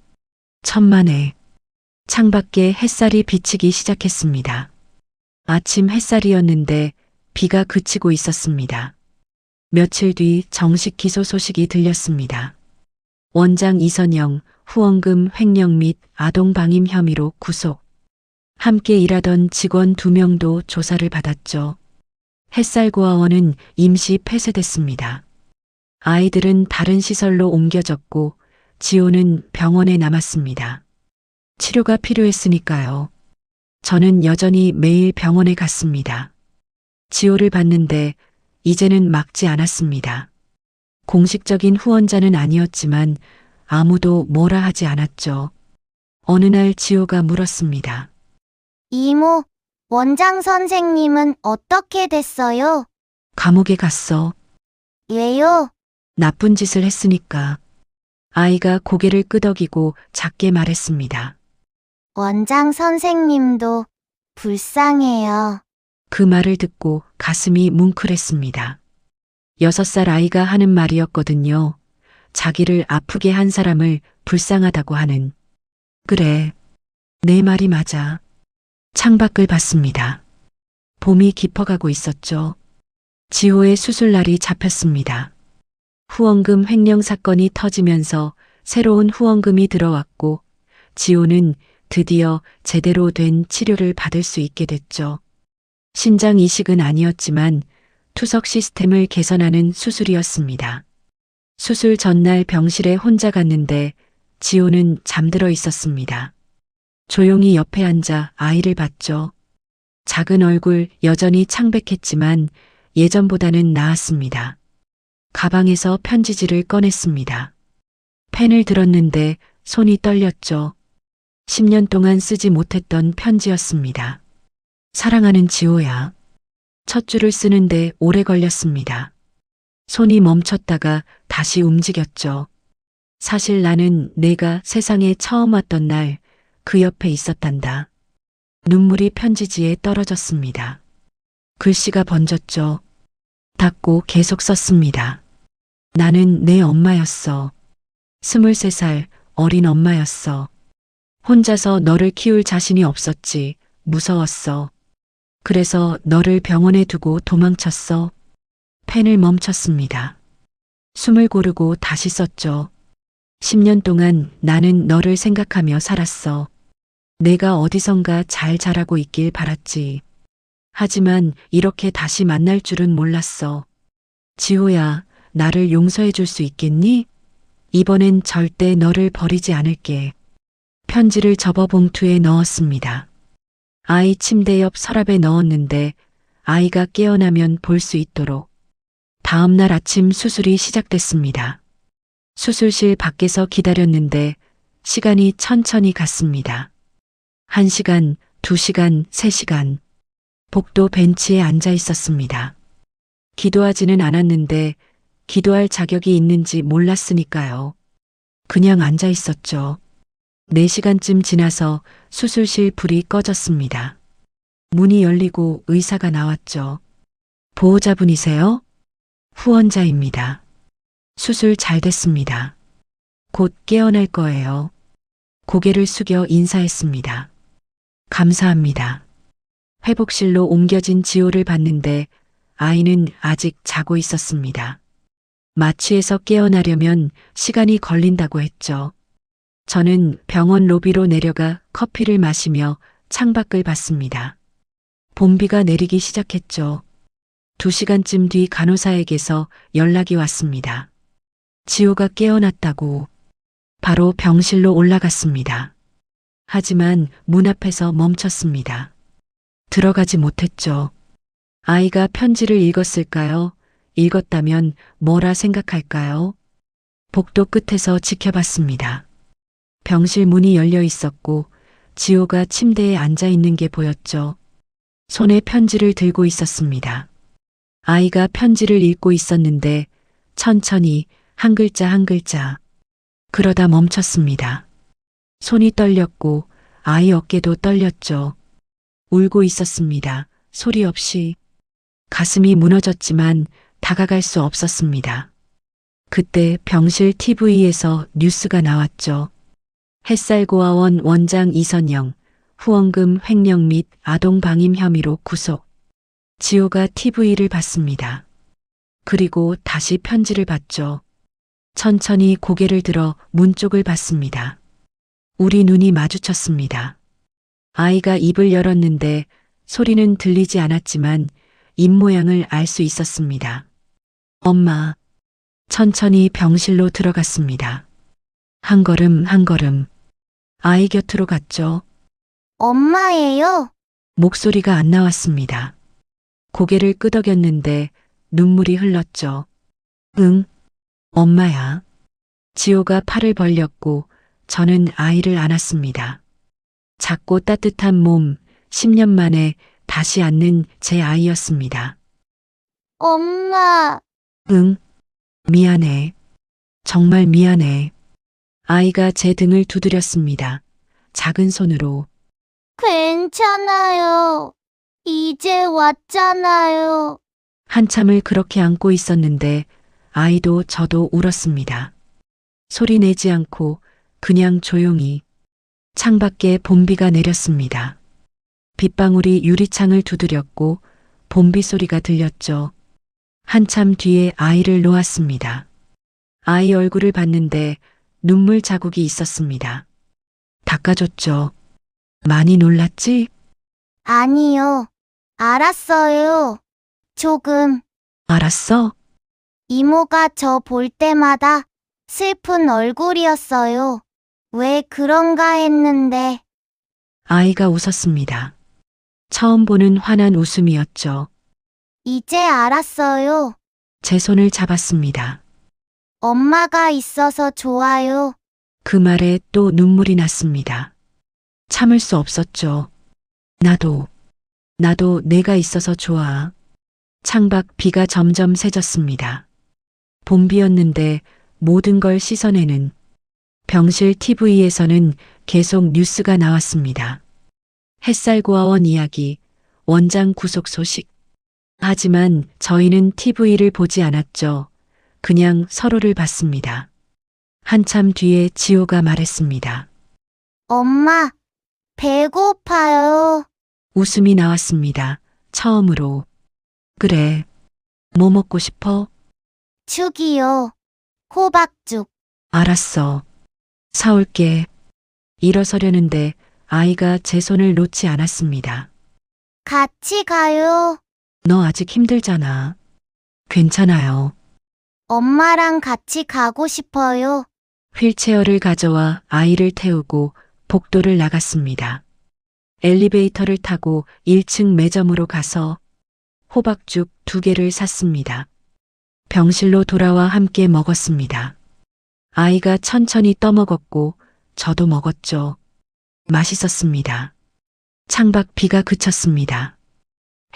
S1: 천만에. 창밖에 햇살이 비치기 시작했습니다. 아침 햇살이었는데 비가 그치고 있었습니다. 며칠 뒤 정식 기소 소식이 들렸습니다. 원장 이선영 후원금 횡령 및 아동 방임 혐의로 구속. 함께 일하던 직원 2명도 조사를 받았죠. 햇살고아원은 임시 폐쇄됐습니다. 아이들은 다른 시설로 옮겨졌고 지호는 병원에 남았습니다. 치료가 필요했으니까요. 저는 여전히 매일 병원에 갔습니다. 지호를 봤는데 이제는 막지 않았습니다. 공식적인 후원자는 아니었지만 아무도 뭐라 하지 않았죠. 어느 날 지호가 물었습니다.
S2: 이모, 원장 선생님은 어떻게 됐어요?
S1: 감옥에 갔어.
S2: 왜요?
S1: 나쁜 짓을 했으니까. 아이가 고개를 끄덕이고 작게 말했습니다.
S2: 원장 선생님도 불쌍해요.
S1: 그 말을 듣고 가슴이 뭉클했습니다. 6살 아이가 하는 말이었거든요. 자기를 아프게 한 사람을 불쌍하다고 하는. 그래, 내 말이 맞아. 창밖을 봤습니다. 봄이 깊어가고 있었죠. 지호의 수술날이 잡혔습니다. 후원금 횡령 사건이 터지면서 새로운 후원금이 들어왔고 지호는 드디어 제대로 된 치료를 받을 수 있게 됐죠. 신장 이식은 아니었지만 투석 시스템을 개선하는 수술이었습니다. 수술 전날 병실에 혼자 갔는데 지호는 잠들어 있었습니다. 조용히 옆에 앉아 아이를 봤죠. 작은 얼굴 여전히 창백했지만 예전보다는 나았습니다. 가방에서 편지지를 꺼냈습니다. 펜을 들었는데 손이 떨렸죠. 10년 동안 쓰지 못했던 편지였습니다. 사랑하는 지호야. 첫 줄을 쓰는데 오래 걸렸습니다. 손이 멈췄다가 다시 움직였죠. 사실 나는 내가 세상에 처음 왔던 날 그 옆에 있었단다. 눈물이 편지지에 떨어졌습니다. 글씨가 번졌죠. 닫고 계속 썼습니다. 나는 내 엄마였어. 23살 어린 엄마였어. 혼자서 너를 키울 자신이 없었지. 무서웠어. 그래서 너를 병원에 두고 도망쳤어. 펜을 멈췄습니다. 숨을 고르고 다시 썼죠. 10년 동안 나는 너를 생각하며 살았어. 내가 어디선가 잘 자라고 있길 바랐지. 하지만 이렇게 다시 만날 줄은 몰랐어. 지호야, 나를 용서해 줄 수 있겠니? 이번엔 절대 너를 버리지 않을게. 편지를 접어 봉투에 넣었습니다. 아이 침대 옆 서랍에 넣었는데 아이가 깨어나면 볼 수 있도록. 다음 날 아침 수술이 시작됐습니다. 수술실 밖에서 기다렸는데 시간이 천천히 갔습니다. 1시간, 2시간, 3시간. 복도 벤치에 앉아 있었습니다. 기도하지는 않았는데 기도할 자격이 있는지 몰랐으니까요. 그냥 앉아 있었죠. 4시간쯤 지나서 수술실 불이 꺼졌습니다. 문이 열리고 의사가 나왔죠. 보호자분이세요? 후원자입니다. 수술 잘 됐습니다. 곧 깨어날 거예요. 고개를 숙여 인사했습니다. 감사합니다. 회복실로 옮겨진 지호를 봤는데 아이는 아직 자고 있었습니다. 마취에서 깨어나려면 시간이 걸린다고 했죠. 저는 병원 로비로 내려가 커피를 마시며 창밖을 봤습니다. 봄비가 내리기 시작했죠. 2시간쯤 뒤 간호사에게서 연락이 왔습니다. 지호가 깨어났다고. 바로 병실로 올라갔습니다. 하지만 문 앞에서 멈췄습니다. 들어가지 못했죠. 아이가 편지를 읽었을까요? 읽었다면 뭐라 생각할까요? 복도 끝에서 지켜봤습니다. 병실 문이 열려 있었고 지호가 침대에 앉아 있는 게 보였죠. 손에 편지를 들고 있었습니다. 아이가 편지를 읽고 있었는데 천천히 한 글자 한 글자. 그러다 멈췄습니다. 손이 떨렸고 아이 어깨도 떨렸죠. 울고 있었습니다. 소리 없이. 가슴이 무너졌지만 다가갈 수 없었습니다. 그때 병실 TV에서 뉴스가 나왔죠. 햇살고아원 원장 이선영, 후원금 횡령 및 아동방임 혐의로 구속. 지호가 TV를 봤습니다. 그리고 다시 편지를 봤죠. 천천히 고개를 들어 문 쪽을 봤습니다. 우리 눈이 마주쳤습니다. 아이가 입을 열었는데 소리는 들리지 않았지만 입모양을 알 수 있었습니다. 엄마. 천천히 병실로 들어갔습니다. 한 걸음 한 걸음. 아이 곁으로 갔죠.
S2: 엄마예요?
S1: 목소리가 안 나왔습니다. 고개를 끄덕였는데 눈물이 흘렀죠. 응, 엄마야. 지호가 팔을 벌렸고 저는 아이를 안았습니다. 작고 따뜻한 몸, 10년 만에 다시 안는 제 아이였습니다.
S2: 엄마,
S1: 응, 미안해. 정말 미안해. 아이가 제 등을 두드렸습니다. 작은 손으로.
S2: 괜찮아요. 이제 왔잖아요.
S1: 한참을 그렇게 안고 있었는데 아이도 저도 울었습니다. 소리 내지 않고 그냥 조용히. 창밖에 봄비가 내렸습니다. 빗방울이 유리창을 두드렸고 봄비 소리가 들렸죠. 한참 뒤에 아이를 놓았습니다. 아이 얼굴을 봤는데 눈물 자국이 있었습니다. 닦아줬죠. 많이 놀랐지?
S2: 아니요. 알았어요. 조금.
S1: 알았어?
S2: 이모가 저 볼 때마다 슬픈 얼굴이었어요. 왜 그런가 했는데.
S1: 아이가 웃었습니다. 처음 보는 환한 웃음이었죠.
S2: 이제 알았어요.
S1: 제 손을 잡았습니다.
S2: 엄마가 있어서 좋아요.
S1: 그 말에 또 눈물이 났습니다. 참을 수 없었죠. 나도 내가 있어서 좋아. 창밖 비가 점점 새졌습니다. 봄비였는데 모든 걸 씻어내는. 병실 TV에서는 계속 뉴스가 나왔습니다. 햇살고아원 이야기, 원장 구속 소식. 하지만 저희는 TV를 보지 않았죠. 그냥 서로를 봤습니다. 한참 뒤에 지호가 말했습니다.
S2: 엄마, 배고파요.
S1: 웃음이 나왔습니다. 처음으로. 그래. 뭐 먹고 싶어?
S2: 죽이요. 호박죽.
S1: 알았어. 사올게. 일어서려는데 아이가 제 손을 놓지 않았습니다.
S2: 같이 가요.
S1: 너 아직 힘들잖아. 괜찮아요.
S2: 엄마랑 같이 가고 싶어요.
S1: 휠체어를 가져와 아이를 태우고 복도를 나갔습니다. 엘리베이터를 타고 1층 매점으로 가서 호박죽 2개를 샀습니다. 병실로 돌아와 함께 먹었습니다. 아이가 천천히 떠먹었고 저도 먹었죠. 맛있었습니다. 창밖 비가 그쳤습니다.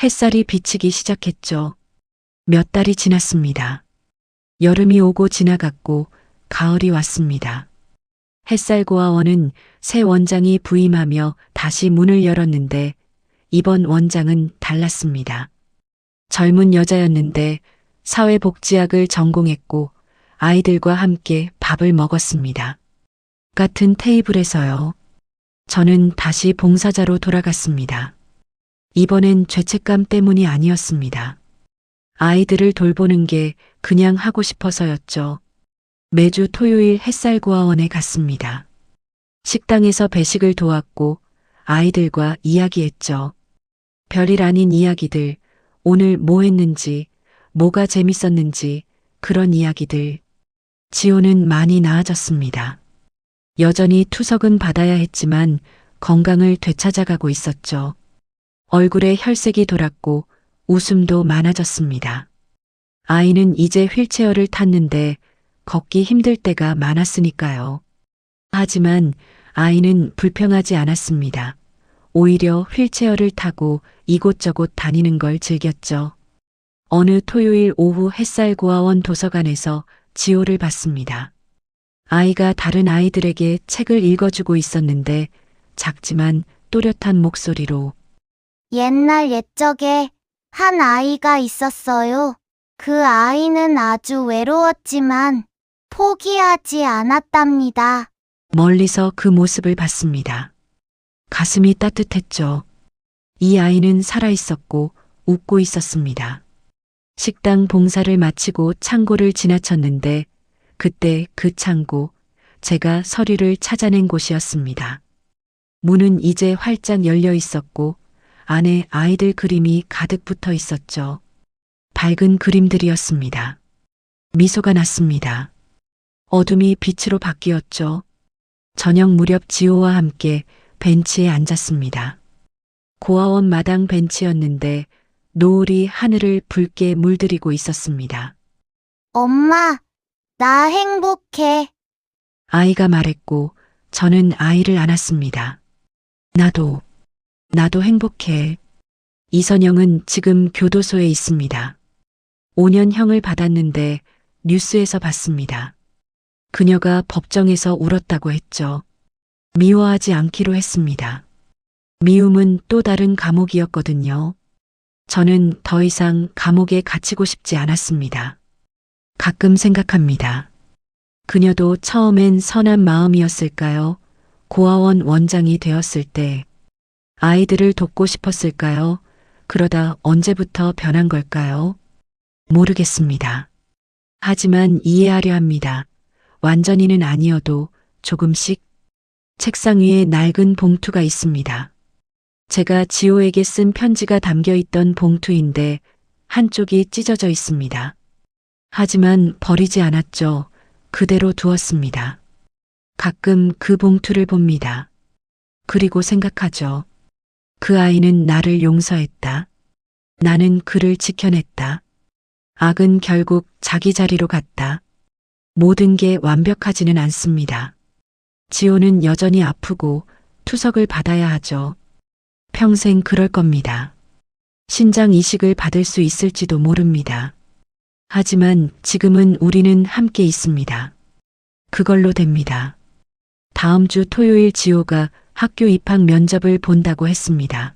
S1: 햇살이 비치기 시작했죠. 몇 달이 지났습니다. 여름이 오고 지나갔고 가을이 왔습니다. 햇살고아원은 새 원장이 부임하며 다시 문을 열었는데 이번 원장은 달랐습니다. 젊은 여자였는데 사회복지학을 전공했고 아이들과 함께 밥을 먹었습니다. 같은 테이블에서요. 저는 다시 봉사자로 돌아갔습니다. 이번엔 죄책감 때문이 아니었습니다. 아이들을 돌보는 게 그냥 하고 싶어서였죠. 매주 토요일 햇살고아원에 갔습니다. 식당에서 배식을 도왔고 아이들과 이야기했죠. 별일 아닌 이야기들, 오늘 뭐 했는지, 뭐가 재밌었는지 그런 이야기들. 지호는 많이 나아졌습니다. 여전히 투석은 받아야 했지만 건강을 되찾아가고 있었죠. 얼굴에 혈색이 돌았고 웃음도 많아졌습니다. 아이는 이제 휠체어를 탔는데 걷기 힘들 때가 많았으니까요. 하지만 아이는 불평하지 않았습니다. 오히려 휠체어를 타고 이곳저곳 다니는 걸 즐겼죠. 어느 토요일 오후 햇살고아원 도서관에서 지호를 봤습니다. 아이가 다른 아이들에게 책을 읽어주고 있었는데 작지만 또렷한 목소리로
S2: 옛날 옛적에 한 아이가 있었어요. 그 아이는 아주 외로웠지만 포기하지 않았답니다.
S1: 멀리서 그 모습을 봤습니다. 가슴이 따뜻했죠. 이 아이는 살아있었고 웃고 있었습니다. 식당 봉사를 마치고 창고를 지나쳤는데 그때 그 창고, 제가 서류를 찾아낸 곳이었습니다. 문은 이제 활짝 열려 있었고 안에 아이들 그림이 가득 붙어 있었죠. 밝은 그림들이었습니다. 미소가 났습니다. 어둠이 빛으로 바뀌었죠. 저녁 무렵 지호와 함께 벤치에 앉았습니다. 고아원 마당 벤치였는데 노을이 하늘을 붉게 물들이고 있었습니다.
S2: 엄마, 나 행복해.
S1: 아이가 말했고 저는 아이를 안았습니다. 나도 행복해. 이선영은 지금 교도소에 있습니다. 5년형을 받았는데 뉴스에서 봤습니다. 그녀가 법정에서 울었다고 했죠. 미워하지 않기로 했습니다. 미움은 또 다른 감옥이었거든요. 저는 더 이상 감옥에 갇히고 싶지 않았습니다. 가끔 생각합니다. 그녀도 처음엔 선한 마음이었을까요? 고아원 원장이 되었을 때 아이들을 돕고 싶었을까요? 그러다 언제부터 변한 걸까요? 모르겠습니다. 하지만 이해하려 합니다. 완전히는 아니어도 조금씩. 책상 위에 낡은 봉투가 있습니다. 제가 지호에게 쓴 편지가 담겨 있던 봉투인데 한쪽이 찢어져 있습니다. 하지만 버리지 않았죠. 그대로 두었습니다. 가끔 그 봉투를 봅니다. 그리고 생각하죠. 그 아이는 나를 용서했다. 나는 그를 지켜냈다. 악은 결국 자기 자리로 갔다. 모든 게 완벽하지는 않습니다. 지호는 여전히 아프고 투석을 받아야 하죠. 평생 그럴 겁니다. 신장 이식을 받을 수 있을지도 모릅니다. 하지만 지금은 우리는 함께 있습니다. 그걸로 됩니다. 다음 주 토요일 지호가 학교 입학 면접을 본다고 했습니다.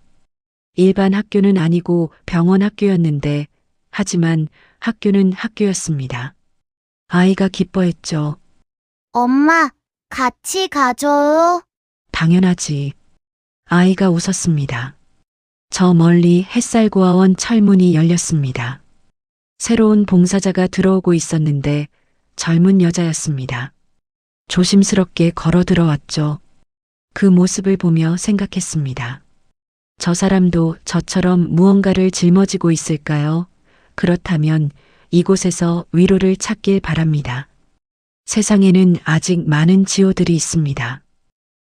S1: 일반 학교는 아니고 병원 학교였는데 하지만 학교는 학교였습니다. 아이가 기뻐했죠.
S2: 엄마, 같이 가줘요.
S1: 당연하지. 아이가 웃었습니다. 저 멀리 햇살 고아원 철문이 열렸습니다. 새로운 봉사자가 들어오고 있었는데 젊은 여자였습니다. 조심스럽게 걸어 들어왔죠. 그 모습을 보며 생각했습니다. 저 사람도 저처럼 무언가를 짊어지고 있을까요? 그렇다면 이곳에서 위로를 찾길 바랍니다. 세상에는 아직 많은 지호들이 있습니다.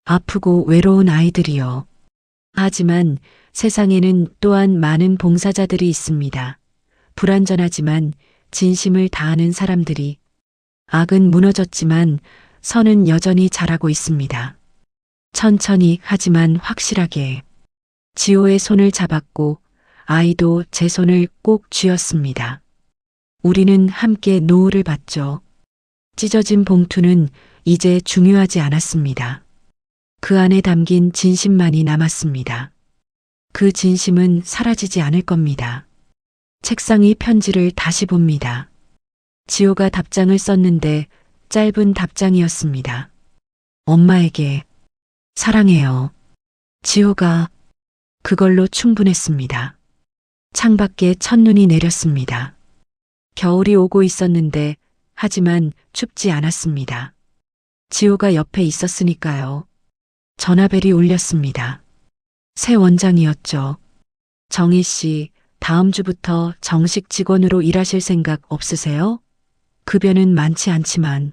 S1: 아프고 외로운 아이들이요. 하지만 세상에는 또한 많은 봉사자들이 있습니다. 불완전하지만 진심을 다하는 사람들이. 악은 무너졌지만 선은 여전히 자라고 있습니다. 천천히 하지만 확실하게. 지호의 손을 잡았고 아이도 제 손을 꼭 쥐었습니다. 우리는 함께 노을을 봤죠. 찢어진 봉투는 이제 중요하지 않았습니다. 그 안에 담긴 진심만이 남았습니다. 그 진심은 사라지지 않을 겁니다. 책상이 편지를 다시 봅니다. 지호가 답장을 썼는데 짧은 답장이었습니다. 엄마에게 사랑해요. 지호가 그걸로 충분했습니다. 창밖에 첫눈이 내렸습니다. 겨울이 오고 있었는데 하지만 춥지 않았습니다. 지호가 옆에 있었으니까요. 전화벨이 울렸습니다. 새 원장이었죠. 정희 씨, 다음 주부터 정식 직원으로 일하실 생각 없으세요? 급여는 많지 않지만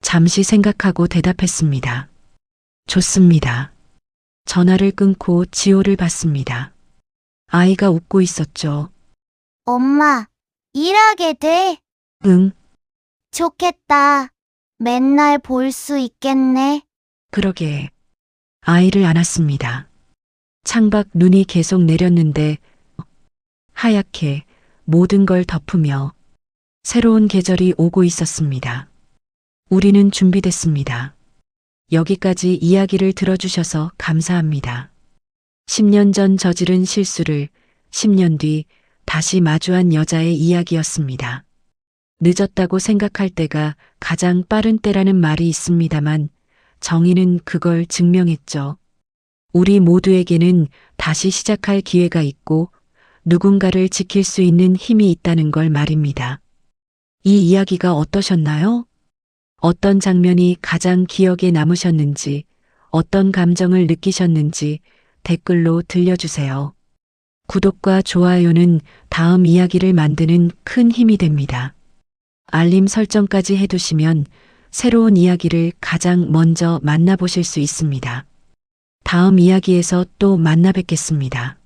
S1: 잠시 생각하고 대답했습니다. 좋습니다. 전화를 끊고 지호를 봤습니다. 아이가 웃고 있었죠.
S2: 엄마, 일하게 돼?
S1: 응,
S2: 좋겠다. 맨날 볼 수 있겠네.
S1: 그러게. 아이를 안았습니다. 창밖 눈이 계속 내렸는데 하얗게 모든 걸 덮으며 새로운 계절이 오고 있었습니다. 우리는 준비됐습니다. 여기까지 이야기를 들어주셔서 감사합니다. 10년 전 저지른 실수를 10년 뒤 다시 마주한 여자의 이야기였습니다. 늦었다고 생각할 때가 가장 빠른 때라는 말이 있습니다만 정의는 그걸 증명했죠. 우리 모두에게는 다시 시작할 기회가 있고 누군가를 지킬 수 있는 힘이 있다는 걸 말입니다. 이 이야기가 어떠셨나요? 어떤 장면이 가장 기억에 남으셨는지, 어떤 감정을 느끼셨는지 댓글로 들려주세요. 구독과 좋아요는 다음 이야기를 만드는 큰 힘이 됩니다. 알림 설정까지 해두시면 새로운 이야기를 가장 먼저 만나보실 수 있습니다. 다음 이야기에서 또 만나 뵙겠습니다.